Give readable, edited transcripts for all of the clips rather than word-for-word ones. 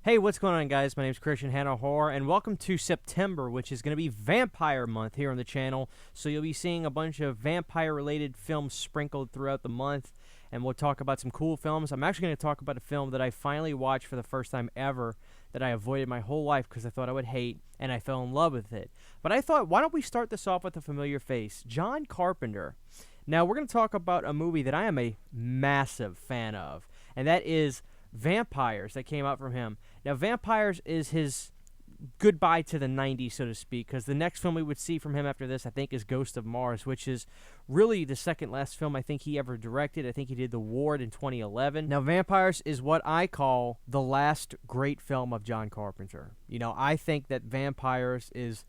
Hey, what's going on, guys? My name's Christian Hannah Horror, and welcome to September, which is going to be Vampire Month here on the channel. So you'll be seeing a bunch of vampire-related films sprinkled throughout the month, and we'll talk about some cool films. I'm actually going to talk about a film that I finally watched for the first time ever that I avoided my whole life because I thought I would hate, and I fell in love with it. But I thought, why don't we start this off with a familiar face? John Carpenter. Now, we're going to talk about a movie that I am a massive fan of, and that is Vampires, that came out from him. Now, Vampires is his goodbye to the 90s, so to speak, because the next film we would see from him after this, I think, is Ghost of Mars, which is really the second last film I think he ever directed. I think he did The Ward in 2011. Now, Vampires is what I call the last great film of John Carpenter. You know, I think that Vampires is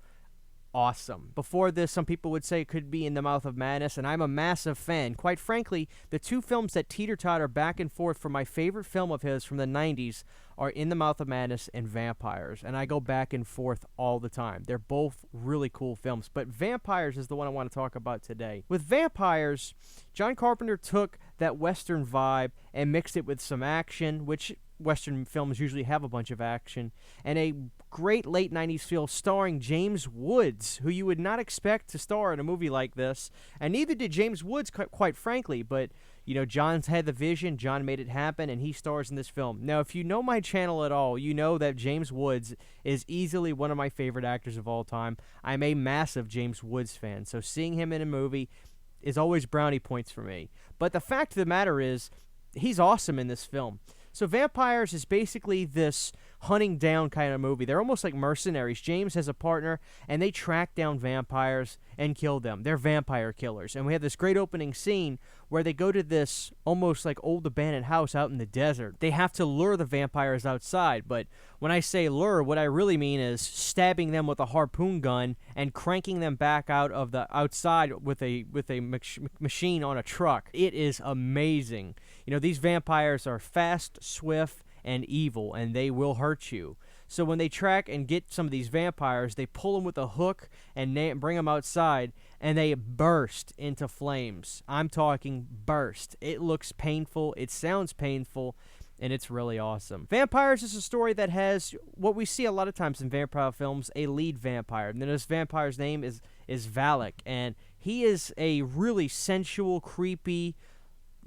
awesome. Before this, some people would say it could be In the Mouth of Madness, and I'm a massive fan. Quite frankly, the two films that teeter-totter back and forth for my favorite film of his from the 90s are In the Mouth of Madness and Vampires, and I go back and forth all the time. They're both really cool films, but Vampires is the one I want to talk about today. With Vampires, John Carpenter took that Western vibe and mixed it with some action, which Western films usually have a bunch of action, and a great late 90s feel starring James Woods, who you would not expect to star in a movie like this, and neither did James Woods, quite frankly, but, you know, John's had the vision, John made it happen, and he stars in this film. Now, if you know my channel at all, you know that James Woods is easily one of my favorite actors of all time. I'm a massive James Woods fan, so seeing him in a movie is always brownie points for me. But the fact of the matter is, he's awesome in this film. So Vampires is basically this hunting down kind of movie. They're almost like mercenaries. James has a partner, and they track down vampires and kill them. They're vampire killers. And we have this great opening scene where they go to this almost like old abandoned house out in the desert. They have to lure the vampires outside, but when I say lure, what I really mean is stabbing them with a harpoon gun and cranking them back out of the outside with a machine on a truck. It is amazing. You know, these vampires are fast, swift, and evil, and they will hurt you. So when they track and get some of these vampires, they pull them with a hook and bring them outside, and they burst into flames. I'm talking burst. It looks painful, it sounds painful, and it's really awesome. Vampires is a story that has what we see a lot of times in vampire films, a lead vampire. And then this vampire's name is Valak, and he is a really sensual, creepy,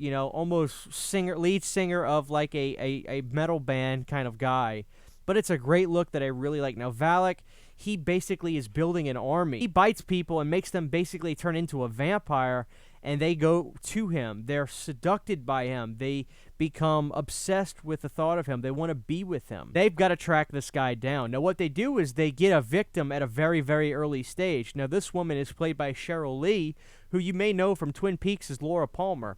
you know, almost lead singer of like a metal band kind of guy. But it's a great look that I really like. Now, Valak, he basically is building an army. He bites people and makes them basically turn into a vampire, and they go to him. They're seduced by him. They become obsessed with the thought of him. They want to be with him. They've got to track this guy down. Now, what they do is they get a victim at a very, very early stage. Now, this woman is played by Cheryl Lee, who you may know from Twin Peaks as Laura Palmer.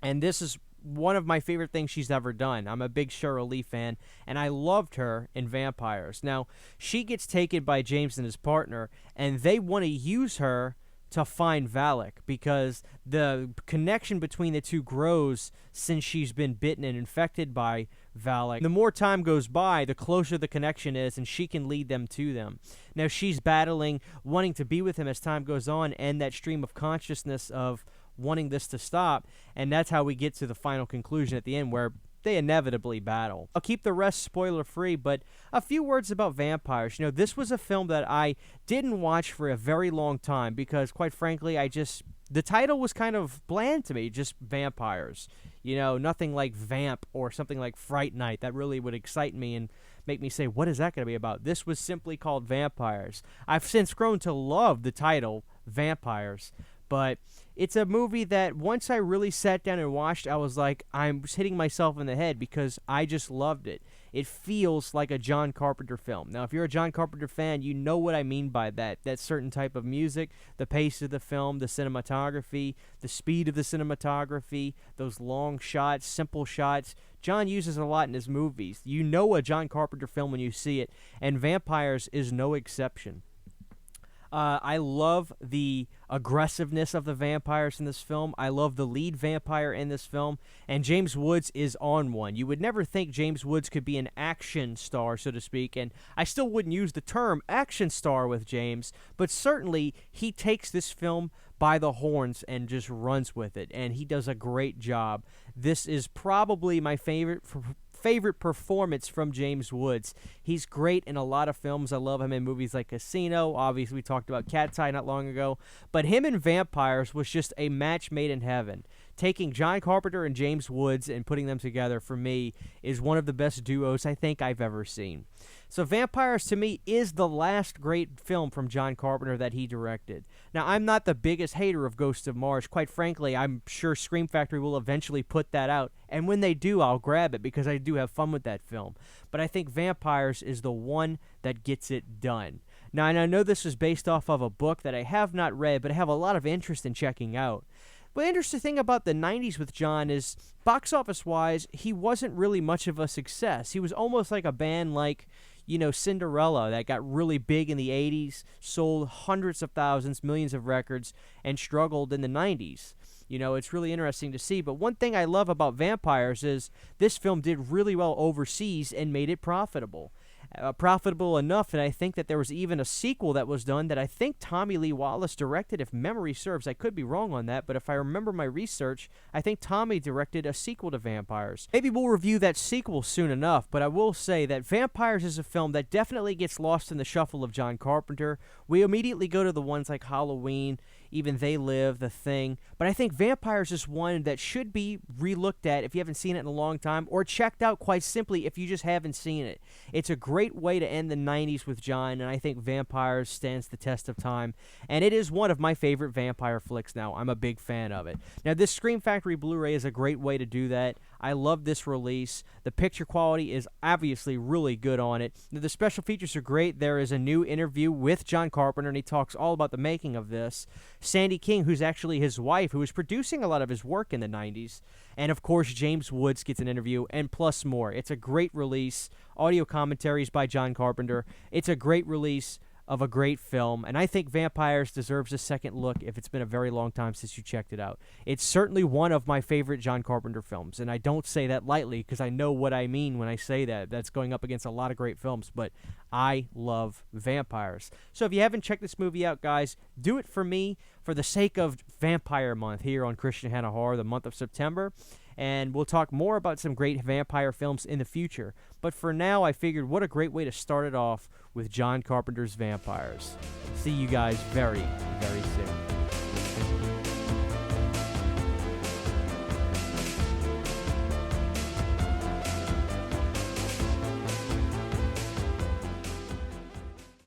And this is one of my favorite things she's ever done. I'm a big Cheryl Lee fan, and I loved her in Vampires. Now, she gets taken by James and his partner, and they want to use her to find Valak because the connection between the two grows since she's been bitten and infected by Valak. The more time goes by, the closer the connection is, and she can lead them to them. Now, she's battling, wanting to be with him as time goes on, and that stream of consciousness of wanting this to stop, and that's how we get to the final conclusion at the end where they inevitably battle. I'll keep the rest spoiler-free, but a few words about Vampires. You know, this was a film that I didn't watch for a very long time because, quite frankly, the title was kind of bland to me, just Vampires. You know, nothing like Vamp or something like Fright Night that really would excite me and make me say, what is that going to be about? This was simply called Vampires. I've since grown to love the title, Vampires, but it's a movie that once I really sat down and watched, I was like, I'm hitting myself in the head because I just loved it. It feels like a John Carpenter film. Now, if you're a John Carpenter fan, you know what I mean by that. That certain type of music, the pace of the film, the cinematography, the speed of the cinematography, those long shots, simple shots. John uses a lot in his movies. You know a John Carpenter film when you see it, and Vampires is no exception. I love the aggressiveness of the vampires in this film. I love the lead vampire in this film, and James Woods is on one. You would never think James Woods could be an action star, so to speak, and I still wouldn't use the term action star with James, but certainly he takes this film by the horns and just runs with it, and he does a great job. This is probably my favorite favorite performance from James Woods. He's great in a lot of films. I love him in movies like Casino. Obviously, we talked about Cat's Eye not long ago. But him in Vampires was just a match made in heaven. Taking John Carpenter and James Woods and putting them together, for me, is one of the best duos I think I've ever seen. So Vampires, to me, is the last great film from John Carpenter that he directed. Now, I'm not the biggest hater of Ghosts of Mars. Quite frankly, I'm sure Scream Factory will eventually put that out. And when they do, I'll grab it because I do have fun with that film. But I think Vampires is the one that gets it done. Now, and I know this is based off of a book that I have not read, but I have a lot of interest in checking out. The interesting thing about the 90s with John is, box office-wise, he wasn't really much of a success. He was almost like a band like, Cinderella that got really big in the 80s, sold hundreds of thousands, millions of records, and struggled in the 90s. It's really interesting to see. But one thing I love about Vampires is this film did really well overseas and made it profitable. Profitable enough, and I think that there was even a sequel that was done that I think Tommy Lee Wallace directed, if memory serves. I could be wrong on that, but if I remember my research, I think Tommy directed a sequel to Vampires. Maybe we'll review that sequel soon enough, but I will say that Vampires is a film that definitely gets lost in the shuffle of John Carpenter. We immediately go to the ones like Halloween, even They Live, The Thing, but I think Vampires is one that should be re-looked at if you haven't seen it in a long time, or checked out quite simply if you just haven't seen it. It's a great way to end the 90s with John, and I think Vampires stands the test of time, and it is one of my favorite vampire flicks now. I'm a big fan of it. Now, this Scream Factory Blu-ray is a great way to do that. I love this release. The picture quality is obviously really good on it. The special features are great. There is a new interview with John Carpenter, and he talks all about the making of this. Sandy King, who's actually his wife, who was producing a lot of his work in the 90s. And, of course, James Woods gets an interview, and plus more. It's a great release. Audio commentaries by John Carpenter. It's a great release of a great film, and I think Vampires deserves a second look if it's been a very long time since you checked it out. It's certainly one of my favorite John Carpenter films, and I don't say that lightly because I know what I mean when I say that. That's going up against a lot of great films, but I love Vampires. So if you haven't checked this movie out, guys, do it for me for the sake of Vampire Month here on Christian Hannah Horror, the month of September. And we'll talk more about some great vampire films in the future. But for now, I figured what a great way to start it off with John Carpenter's Vampires. See you guys very, very soon.